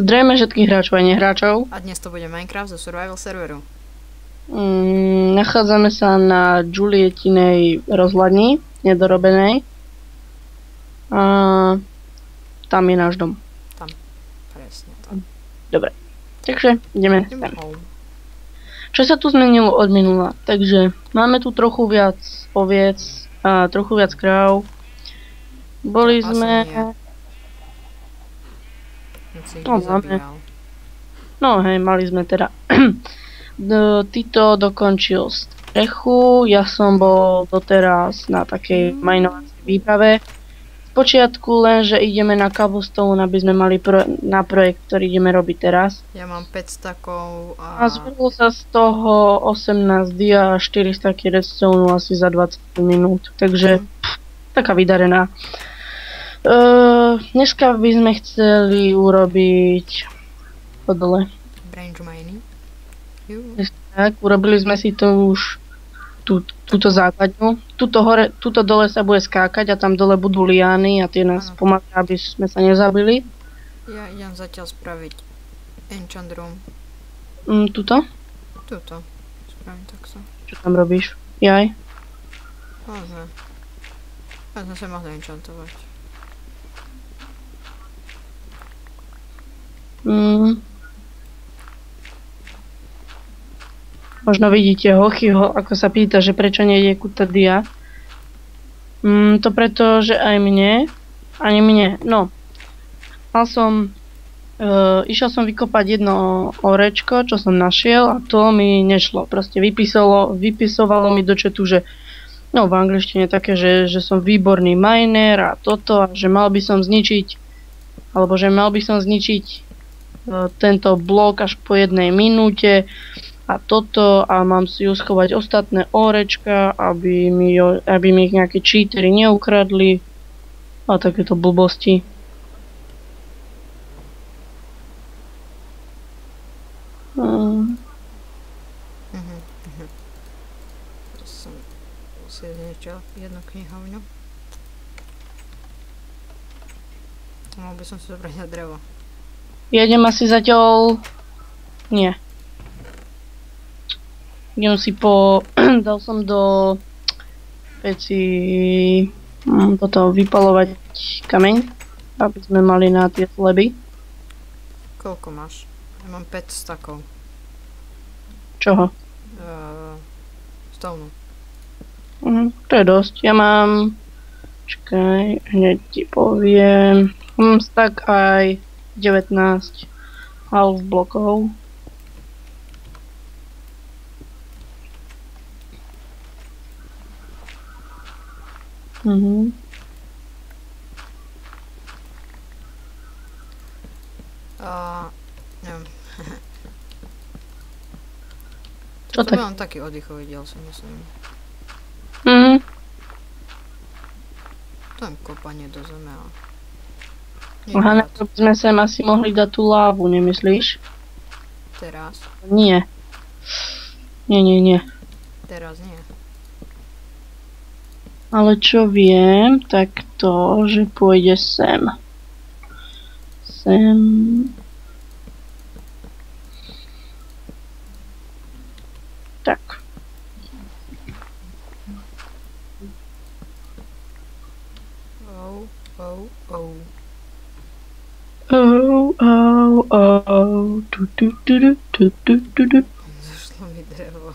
Zrejme všetkých hráčov aj nehráčov. A dnes to bude Minecraft zo survival serveru. Nachádzame sa na Julietinej rozhľadni, nedorobenej. A tam je náš dom. Tam. Presne tam. Dobre. Takže ideme sem. Home. Čo sa tu zmenilo od minula? Takže máme tu trochu viac oviec a trochu viac kráv. Boli Asi sme... nie. Keď si ich No, máme. vyzabíjal. No hej, mali sme teda... Tito dokončil strechu, ja som bol doteraz na takej majnovacej výprave. Spočiatku len, že ideme na cobblestone, aby sme mali na projekt, ktorý ideme robiť teraz. Ja mám 5 stakov A a... zvedlo sa z toho 18 dia a 4 staky redstone asi za 20 minút, takže taká vydarená. Dneska by sme chceli urobiť po dole. Branch mining. Tak, urobili sme si to už túto základňu. Tuto dole sa bude skákať a tam dole budú liány a tie nás Áno. pomáhajú, aby sme sa nezabili. Ja idem zatiaľ spraviť enchant room. Tuto? Tuto. Spravím tak sa. Čo tam robíš? Jaj. Môžeme. Ja sme sa mohli enchantovať. Možno vidíte Hochyho, ako sa pýta, že prečo nejde kútať dia. To preto, že aj mne, ani mne, no. Išiel som vykopať jedno orečko, čo som našiel a to mi nešlo. Proste vypisovalo mi do chatu, že no v angličtine také, že som výborný miner a toto a že mal by som zničiť tento blok až po 1 minúte a toto a mám si uschovať ostatné orečka, aby mi ich nejaké cheatery neukradli a takéto blbosti. Som si zničil jednu knihovňu. Mal by som si zobrať na drevo. Jedem asi zatiaľ... Nie. Idem si dal som do veci toto vypalovať kameň, aby sme mali na tie sleby. Koľko máš? Ja mám 5 stakov. Čoho? Stonu. To je dosť. Ja mám... Čakaj, hneď ti poviem. Mám stack aj 19 half blokov. Neviem. Čo To tak? mám taký oddychový diel, si myslím. Tam kopanie do zeme a... Aha, na to by sme sem asi mohli dať tú lávu, nemyslíš? Teraz? Nie. Nie. Teraz nie. Ale čo viem, tak to, že pôjde sem. Tak. Zašlo mi drevo.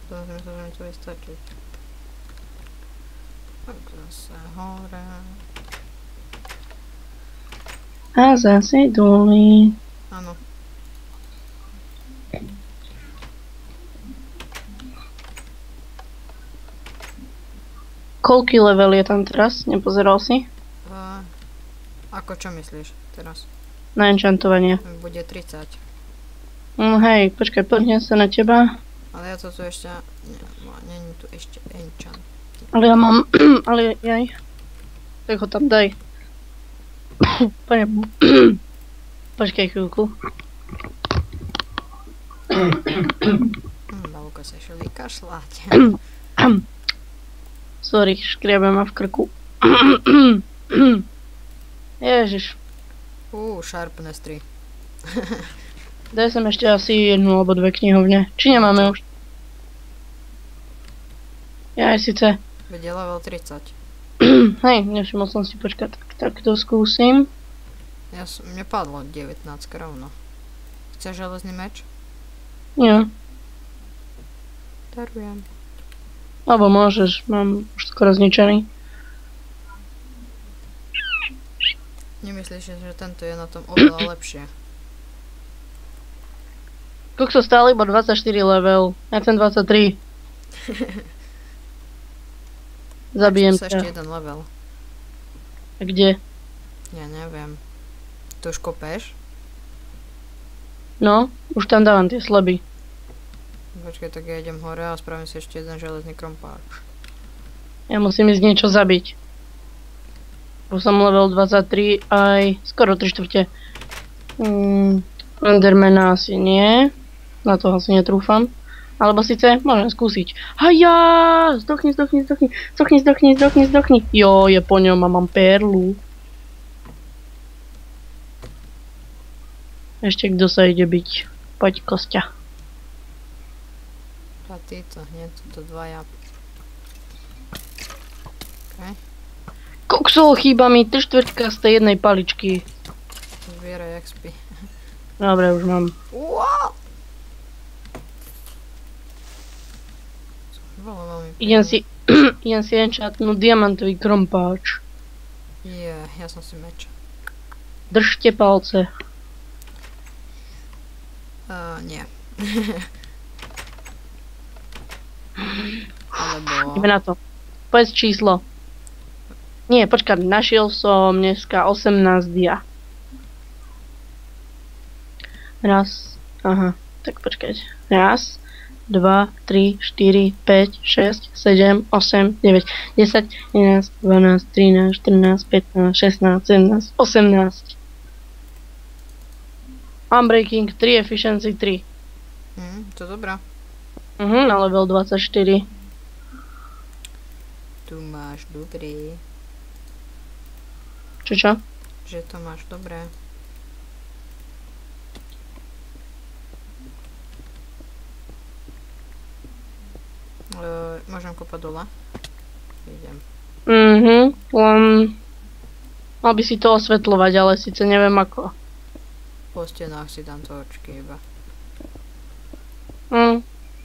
Dozriem sa, že mi to bude stačiť. Tak zase hore. A zase dole. Áno. Koľký level je tam teraz? Nepozeral si? Ako čo myslíš teraz? Na enchantovanie. Bude 30. Hej, počkaj, poďme sa na teba. Ale ja to tu ešte... Není tu ešte enchant. Ale ja mám... Ale jaj. Tak ho tam daj. Počkaj chvíľku. Bavka sa šel vykašľať. Sorry, škriebe ma v krku. Ježiš. Sharpness 3. Daj sem ešte asi jednu alebo dve knihovne. Či nemáme už? Ja aj síce. Veď je level 30. Hej, nevšimol som si, počkať, tak to skúsim. Mne padlo 19 rovno. Chceš železný meč? Jo. Darujem. Alebo môžeš, mám už skoro zničený. Nemyslíš, že tento je na tom oveľa lepšie? Kokso stále iba 24 level, ja chcem 23. Zabijem sa ťa. ešte jeden level. A kde? Ja neviem. To už kopeš? No, už tam dávam tie sleby. Počkaj, tak ja idem hore a spravím si ešte jeden železný krompáč. Ja musím ísť niečo zabiť. Bo som level 23 aj skoro 3/4. Endermana asi nie. Na to asi netrúfam. Alebo síce môžem skúsiť. Haja! Zdokni. Jo, je po ňom a mám perlu. Ešte kto sa ide byť? Poď, Kosťa. A títo, nie, toto dvaja. Okay. Kokso, chýba mi 3/4 z tej jednej paličky. Zbieraj XP. Dobre, už mám. Wow! Idem si enchantnúť diamantový krompáč. Ja som si meč. Držte palce. Nie. Alebo... Ideme na to. Povedz číslo. Nie, počkaj, našiel som dneska 18 dia. Raz, aha, tak počkať. Raz, 2, 3, 4, 5, 6, 7, 8, 9, 10, 11, 12, 13, 14, 15, 16, 17, 18. Unbreaking 3, Efficiency 3. To dobrá. Na level 24. Tu máš dobrý. Čo? Že to máš dobré. Môžem kopať dole? Idem. Len... Mal by si to osvetľovať, ale síce neviem ako. Po stenách si dám torčky iba.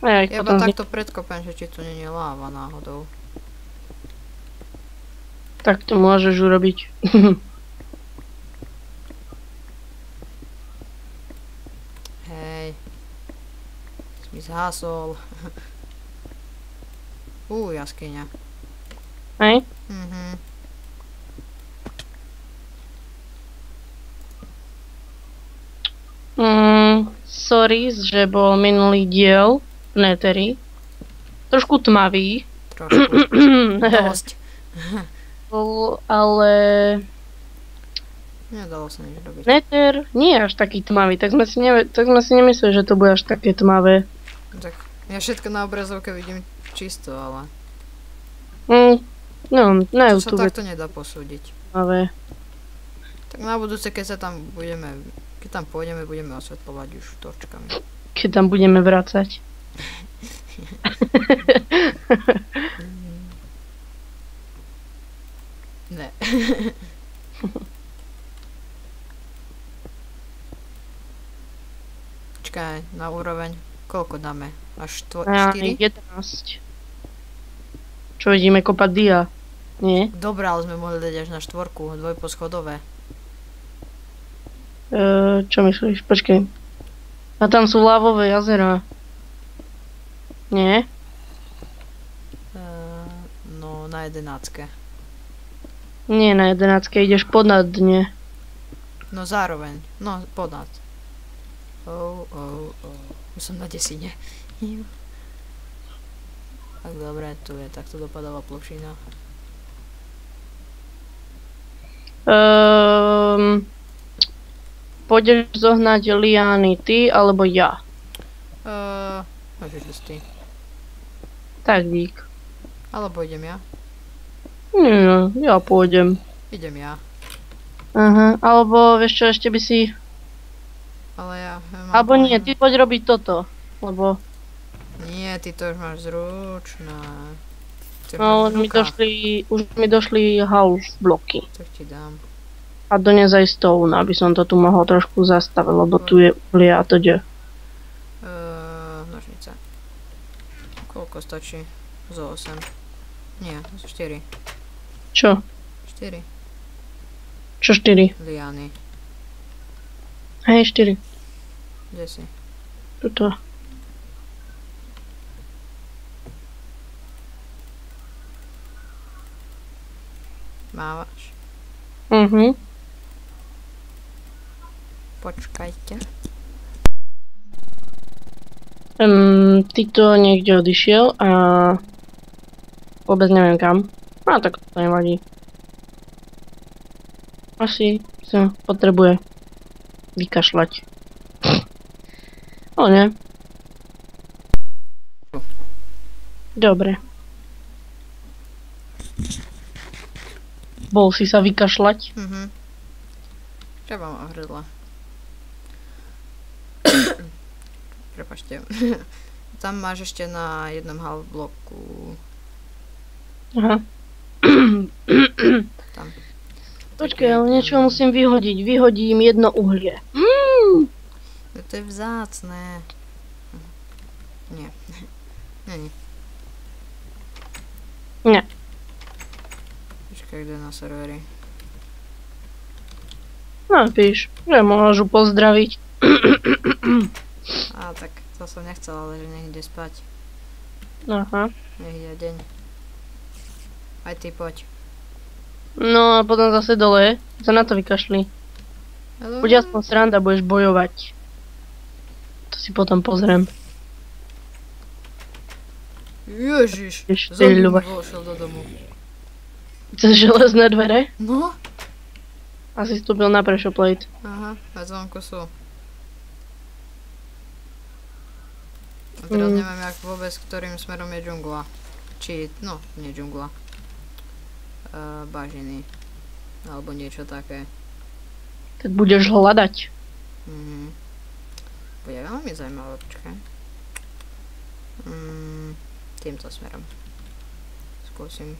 Ja iba takto predkopem, že či tu nie je láva náhodou. Tak to môžeš urobiť. Hej. Si mi zhasol. Jaskyňa. Hej? Sorry, že bol minulý diel v Neteri. Trošku tmavý. Trošku. Dosť. Ale... Nedalo sa nič robiť. Nether nie je až taký tmavý, tak sme si nemysleli, že to bude až také tmavé. Tak ja všetko na obrazovke vidím čisto, ale... No, na to sa YouTube takto nedá posúdiť. tmavé. Tak na budúce, keď tam pôjdeme, budeme osvetľovať už torčkami. Keď tam budeme vracať. Ne. Počkaj, na úroveň. Koľko dáme? Až 4? 11. Čo ideme kopať dia? Nie? Dobre, ale sme mohli dať až na 4, dvojposchodové. Čo myslíš? Počkej. A tam sú lávové jazera. Nie? No, na 11. Nie, na 11 ideš podnad dne. No zároveň. No, podnad. Už som na desine. Tak dobre, tu je, takto dopadala plošina. Pôjdeš zohnať liány ty, alebo ja? Môžeš ísť ty. Tak dík. Alebo idem ja? Nie, ja pôjdem. Idem ja. Aha, alebo vieš čo, ešte by si... Alebo nie, ty poď robiť toto. Lebo Nie, ty to už máš zručné. Ty no, máš v rukách. už mi došli house bloky. Tak ti dám. A dones aj stone, aby som to tu mohol trošku zastaviť, lebo tu je uhlie a to ide. Nožnice. Koľko stačí? Zo 8. Nie, zo 4. Čo? 4 Čo 4? liany. Hej, 4. Kde si? Tuto. Mávaš? Počkajte. Tyto niekde odišiel a vôbec neviem kam. A tak to nevadí. Asi sa potrebuje vykašľať. Ale nie. Dobre. Bol si sa vykašľať? Treba ma hrdla. Prepačte. Tam máš ešte na jednom half bloku. Aha. Tam. Počkaj, ale niečo musím vyhodiť. Vyhodím jedno uhlie. To je vzácne. Nie. Není. Nie. Počkaj, kde na servery. Napíš, že môžu pozdraviť. Á, tak to som nechcela, ale že nech ide spať. Aha. Nech ide deň. Aj ty poď. No a potom zase dole. Sa na to vykašli. Buď aspoň sranda, budeš bojovať. To si potom pozriem. Ježiš, Ešte zombie mi ľuba. vošiel do domu. Cez železné dvere? No? Asi vstúpil na pressure plate. Aha, a zvonku sú. A teraz neviem, jak vôbec, ktorým smerom je džungla. Či, no, nie džungla. Bažiny. Alebo niečo také. Tak budeš hľadať. Bude veľmi zaujímavé, počkaj. Týmto smerom. Skúsim.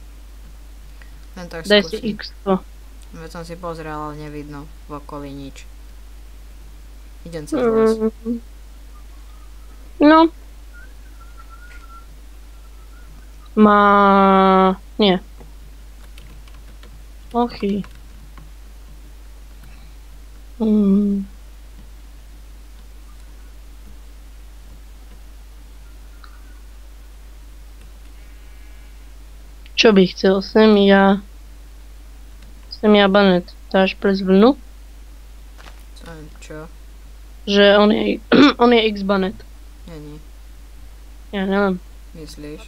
Len tak Daj si skúsim. X to. Veď som si pozrel, ale nevidno v okolí nič. Idem cez les. No. Nie. Ochy. Čo by chcel? Sem ja Bennett. Dáš prez vlnu? Čo? Že on je X Bennett. Není. Ja neviem. Myslíš?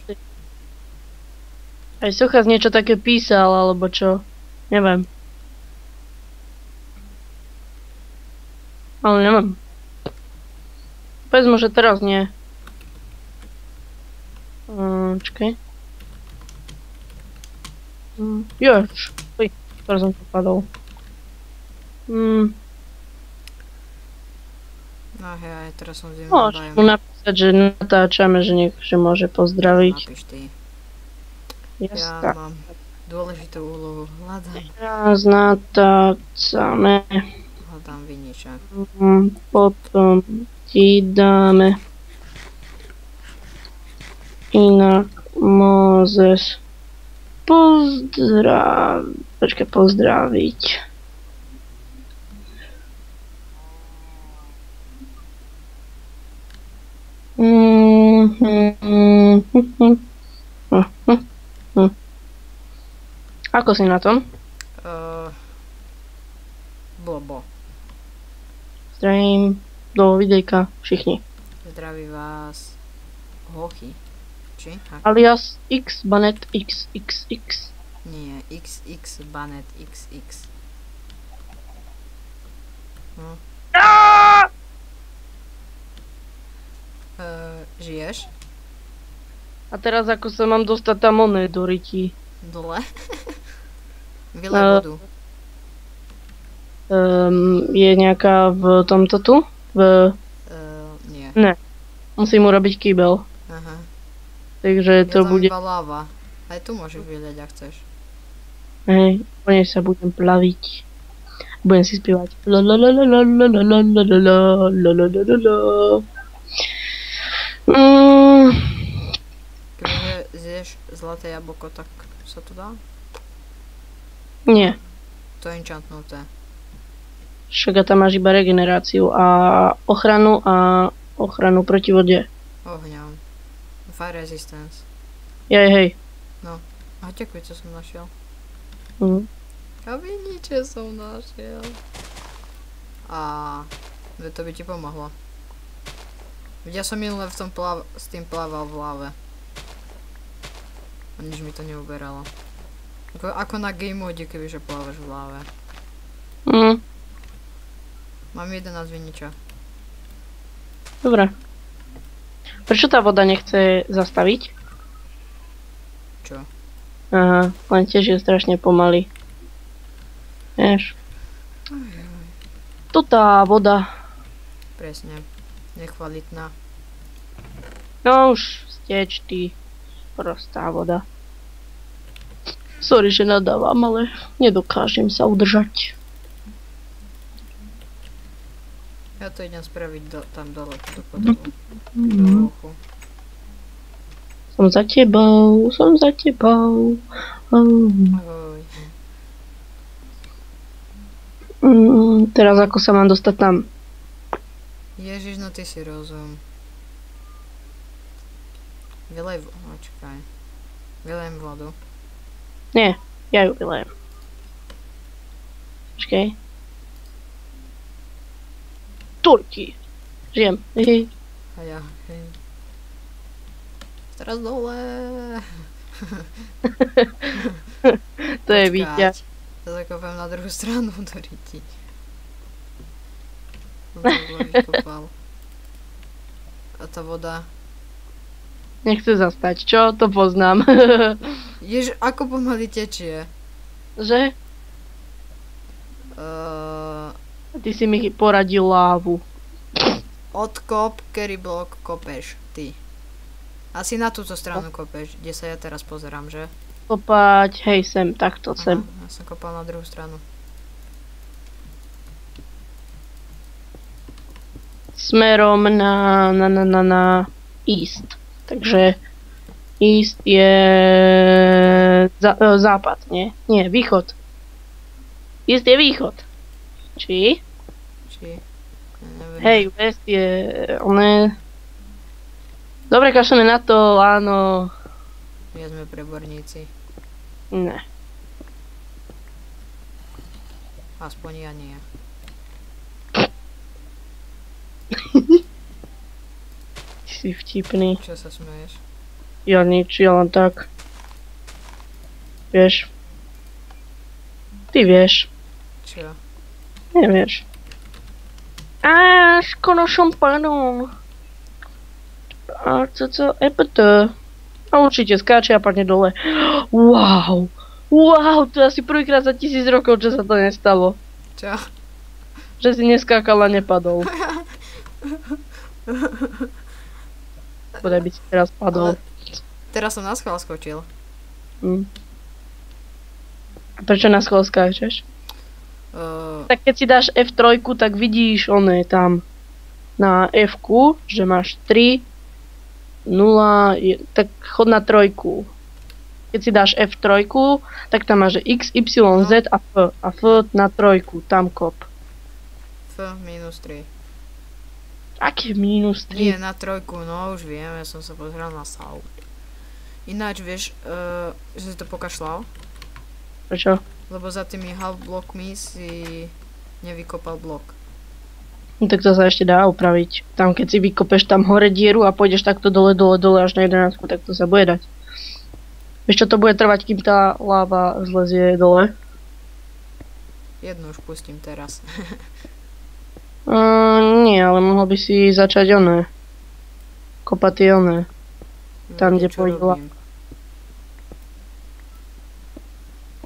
Aj Sochas niečo také písal, alebo čo. Neviem. Ale neviem. Povedz mu, že teraz nie. Čakaj. Jož. Teraz som popadol. No hej, teraz som zimný Môžeš mu napísať, že natáčame, že môže pozdraviť. Napíš ty. Jasne. Ja mám dôležitú úlohu. Hľadám. Teraz natáčame. Hľadám viniča. Potom ti dáme. Inak môžeš pozdraviť. Ako si na tom? Blobo. Zdravím do videjka všichni. Zdraví vás Hochy. Či? Alias X Bennett XXX. Nie, XX Bennett XX. No. Žiješ? A teraz ako sa mám dostať tam do ryti? Dole? Vylej vodu. Je nejaká v tomto tu? V Ne. Musím urobiť kýbel. Aha. Takže Je to tam bude... iba láva. Aj tu môžeš vyliať, ak chceš. Hej, po nej sa budem plaviť. Budem si spievať. La la la la la la la la la la la la la la la la. Kebyže zješ zlaté jablko, tak sa to dá? Nie. To je enchantnuté. Však tam máš iba regeneráciu a ochranu proti vode. Ohňom. Fire resistance. Hej. A ďakujem, čo som našiel. Mhm. Kameniče som našiel. A to by ti pomohlo. Ja som minule v tom s tým plával v láve. A nič mi to neuberalo. Ako na game mode, kebyže plávaš v láve. Mám 11 viniča. Dobre. Prečo tá voda nechce zastaviť? Čo? Aha, len tiež je strašne pomaly. Vieš? Tu tá voda. Presne. Nekvalitná. No už steč ty. Prostá voda. Sorry, že nadávam, ale nedokážem sa udržať. Ja to idem spraviť tam dole, tú podobu. Do uchu. Som za tebou. Ahoj. Teraz ako sa mám dostať tam? Ježiš, no ty si rozum. Počkaj. Vylejem vodu. Nie, ja ju vylejem. Počkej. Turky. Žijem. A ja, hej. Teraz dole. To je víťa. To zakopem na druhú stranu do riti. Som to vykopal. A tá voda. Nechce zastať, čo? To poznám. Jež, ako pomaly tečie. Že? Ty si mi poradil lávu. Odkop, ktorý blok kopeš, ty. Asi na túto stranu kopeš, kde sa ja teraz pozerám, že? Kopať, hej, sem, takto, sem. Ja som kopal na druhú stranu. Smerom na east. Takže east je západ, nie? Nie, východ. East je východ. Či? Ja neviem. Hej. West je... Dobre, kašleme na to, áno. My sme preborníci. Ne. Aspoň ja nie. Ty si vtipný. Čo sa smeješ? Ja nič, ja len tak. Vieš. Ty vieš. Čo? Nevieš. S konošom pánom. A co, EPT. A určite skáče a padne dole. Wow. Wow, to je asi prvýkrát za 1000 rokov, čo sa to nestalo. Čo? Že si neskákal a nepadol. Podaj by si teraz padol. Teraz som na schvál skočil. A prečo na schvál skáčeš? Tak keď si dáš F3, tak vidíš tam na F-ku, že máš 3, 0, tak chod na 3. Keď si dáš F3, tak tam máš X, Y, Z a F. A F na 3, tam kop. F minus 3. Aký minus 3? Nie, na 3, no už viem, ja som sa pozeral na South. Ináč vieš, že si to pokašľal? Prečo? Lebo za tými half blokmi si nevykopal blok. No tak to sa ešte dá upraviť. Tam keď si vykopeš tam hore dieru a pôjdeš takto dole až na 11, tak to sa bude dať. Vieš čo to bude trvať, kým tá láva zlezie dole? Jednu už pustím teraz. Nie, ale mohol by si začať kopať tie tam, kde pôjde láva.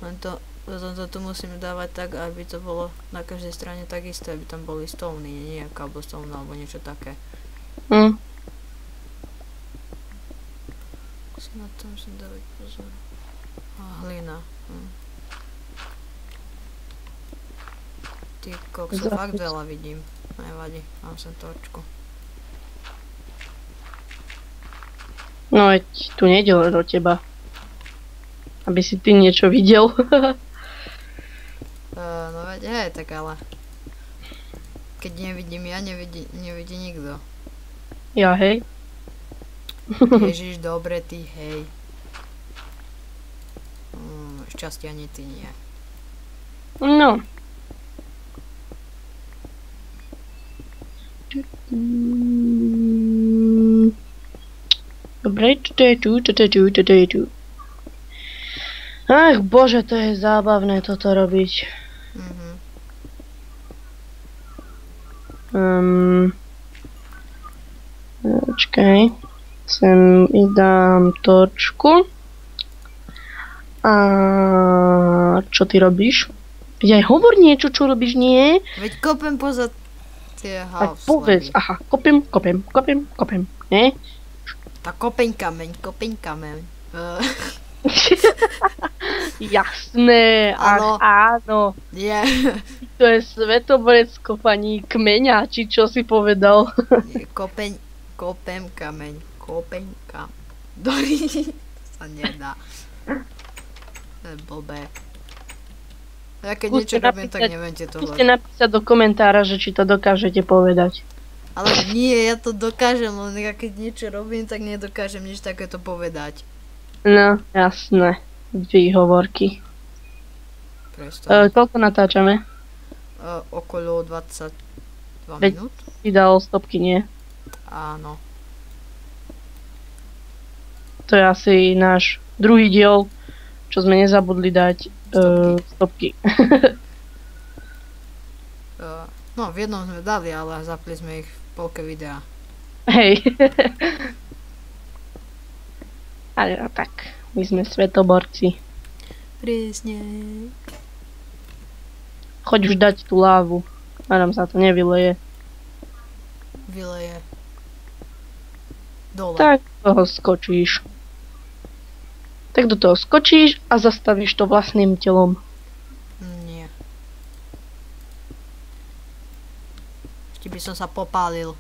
Len to tu musíme dávať tak, aby to bolo na každej strane tak isté, aby tam boli stovny, nie cobblestone alebo niečo také. Hm. Si na tom musím dávať pozor. A hlina. Ty kokso, fakt veľa vidím. Nevadí, mám sem točku. No veď tu nejde len o teba. Aby si ty niečo videl. No veď hej, tak ale. Keď nevidím ja, nevidí nikto. Ja hej. Ježiš, dobre, ty hej. Šťastie ani ty nie. No. Dobre, toto je tu. Ach bože, to je zábavné toto robiť. Počkaj. Sem dám torčku. A čo ty robíš? Veď aj hovor niečo, čo robíš, nie? Veď kopem pozad tie Tak house povedz, leby. aha, kopem, nie? Tak kopeň kameň. Jasné, Áno. áno. Nie. To je svetoborec kopaní kmeňa, či čo si povedal. Kopem kameň. Dori, sa nedá. To je blbé. Ja keď niečo robím, tak neviete to Skúste napísať do komentára, že či to dokážete povedať. Ale nie, ja to dokážem, len ja keď niečo robím, tak nedokážem nič takéto povedať. No, jasné. Výhovorky. Presne. Koľko natáčame? Okolo 22 Veď minút. si dal stopky, nie? Áno. To je asi náš druhý diel, čo sme nezabudli dať stopky. No, v jednom sme dali, ale zapli sme ich v polke videa. Hej. Ale no tak, my sme svetoborci. Presne. Choď už dať tú lávu. A nám sa to nevyleje. Vyleje. Dole. Tak do toho skočíš. Tak do toho skočíš a zastavíš to vlastným telom. Nie. Ešte by som sa popálil.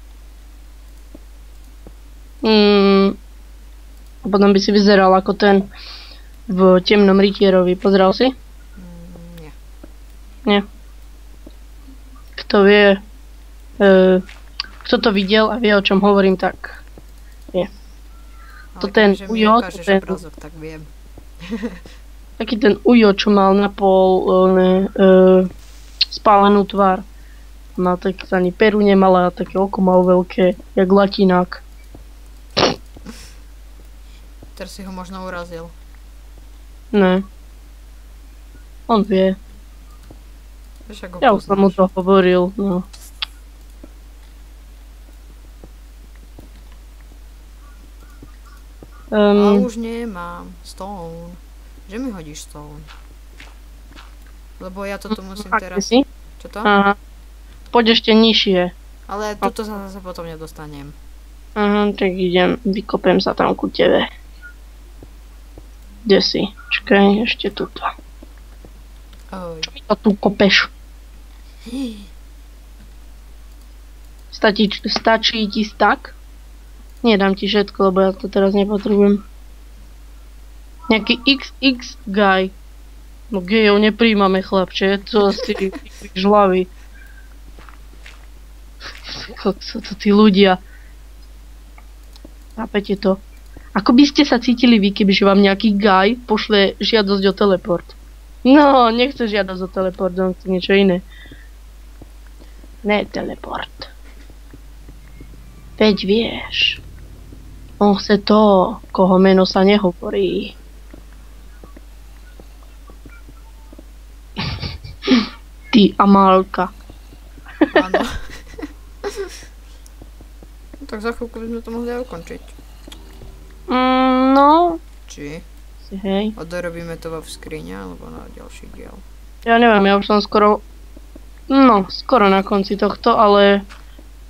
A potom by si vyzeral ako ten v Temnom rytierovi. Pozrel si? Nie. Nie. Kto vie, kto to videl a vie, o čom hovorím, tak vie. To Ale ten keďže mi Ujo, ukážeš ten- obrazok, tak viem. Taký ten Ujo, čo mal na pol spálenú tvár. Mal tak ani peru nemala, také oko mal veľké, jak latinák. Teraz si ho možno urazil. Ne. On vie. Vieš, ako Ja už som mu poznáš. to hovoril, no. A už nemám stone. Že mi hodíš stone? Lebo ja toto musím aký teraz... si? Čo to? Aha. Poď ešte nižšie. Ale toto sa zase potom nedostanem. Aha, tak idem, vykopem sa tam ku tebe. Kde si? Čakaj, ešte tuto. Oj. Čo mi to tu kopeš? Stačí ti stak? Nedám ti všetko, lebo ja to teraz nepotrebujem. Nejaký XX guy. No gejov nepríjmame, chlapče, to si žlavy. Kako sú to tí ľudia. Chápete to? Ako by ste sa cítili vy, kebyže vám nejaký guy pošle žiadosť o teleport? No, nechce žiadosť o teleport, on chce niečo iné. Ne teleport. Veď vieš. On chce to, koho meno sa nehovorí. Ty Amálka. Áno. Tak za chvíľku by sme to mohli aj ukončiť. No, Či? hej. Odrobíme to vo skrine, alebo na ďalší diel. Ja neviem, ja už som skoro... No, skoro na konci tohto, ale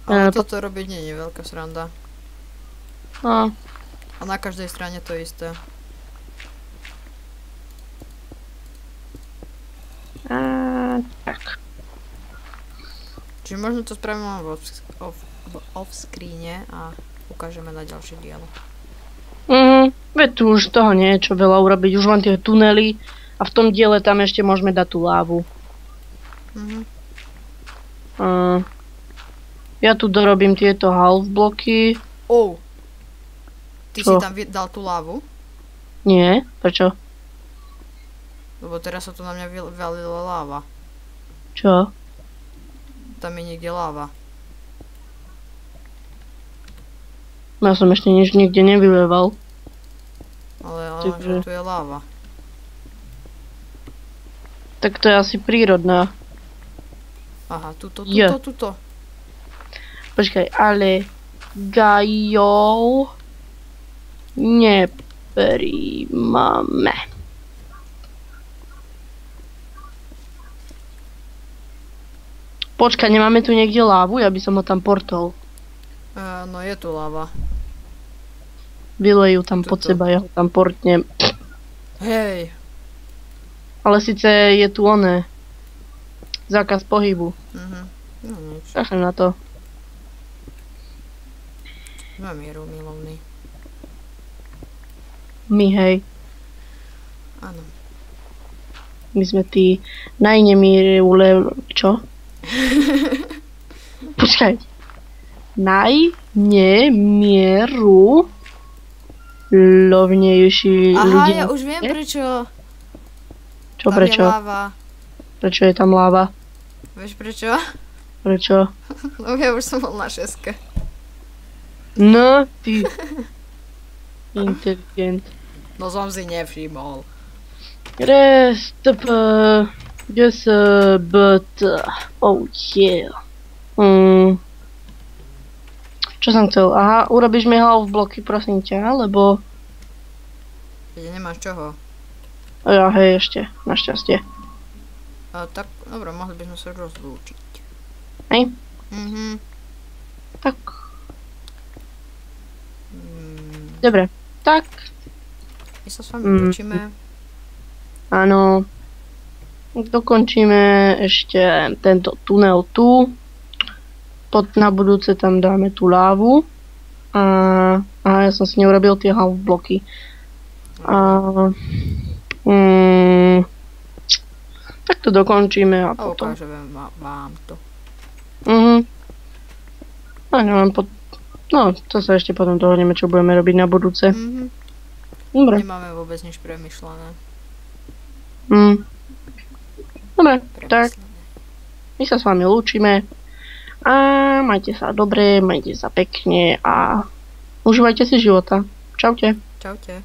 Ale toto robiť nie je veľká sranda. No, A na každej strane to isté. tak. Čiže možno to spravíme off screene a ukážeme na ďalšie dielo. Veď tu už toho nie je čo veľa urobiť, už len tie tunely a v tom diele tam ešte môžeme dať tú lávu. Ja tu dorobím tieto half bloky. Ty Čo? si tam dal tú lávu? Nie, prečo? Lebo teraz sa tu na mňa valila láva. Čo? Tam je niekde láva. Ja som ešte nič nikde nevyleval. Ale Takže- že tu je láva. Tak to je asi prírodná. Aha, tuto. Je. Počkaj, ale gajov nepríjmame. Počkaj, nemáme tu niekde lávu? Ja by som ho tam portol. No je tu láva. Vylejú tam pod Tuto. seba, ja ho tam portnem. Hej. Ale síce je tu oné. Zákaz pohybu. No nič. Kašlem na to. Sme mieru milovný. My hej. Áno. My sme tí Čo? Počkaj. Lovnejší Aha, ľudia. ja už viem prečo. Čo Tam prečo? je láva. Prečo je tam láva? Vieš prečo? Prečo? No ja už som bol na šeske. No, ty. Inteligent. No som si nevšimol. Oh yeah. Čo som chcel? Aha, urobíš mi half bloky, prosím ťa, lebo... Ja nemáš čoho. Ja, hej, ešte, našťastie. Tak, dobre, mohli by sme sa rozlúčiť. Hej, tak, dobre. Tak, My sa s vami lúčime. áno. Dokončíme ešte tento tunel tu. Na budúce tam dáme tú lávu. A ja som si neurobil tie half bloky. Tak to dokončíme a A potom. ukážeme vám to. A neviem, no, to sa ešte potom dohodneme, čo budeme robiť na budúce. Dobre. Nemáme vôbec nič premyšľané. Dobre, tak Premyslené. my sa s vami lúčime. A majte sa dobre, majte sa pekne a užívajte si života. Čaute. Čaute.